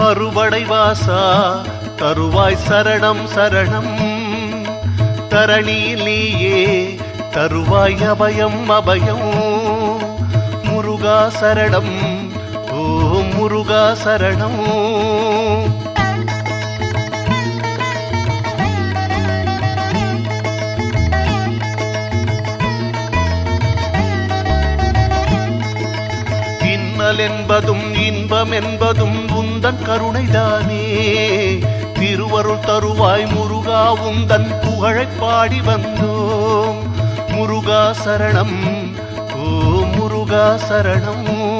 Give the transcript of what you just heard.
அறுபடை வாசா தருவாய் சரணம் சரணம். தரணியில் நீயே தருவாய் அபயம் அபயம். முருகா சரணம் ஓம் முருகா சரணம். இன்னல் என்பதும் இன்பம் என்பதும் உந்தன் கருணைதானே. திருவருள் தருவாய் முருகா உந்தன் புகழைப் பாடி வந்தோம். முருகா சரணம் ஓ முருகா சரணம்.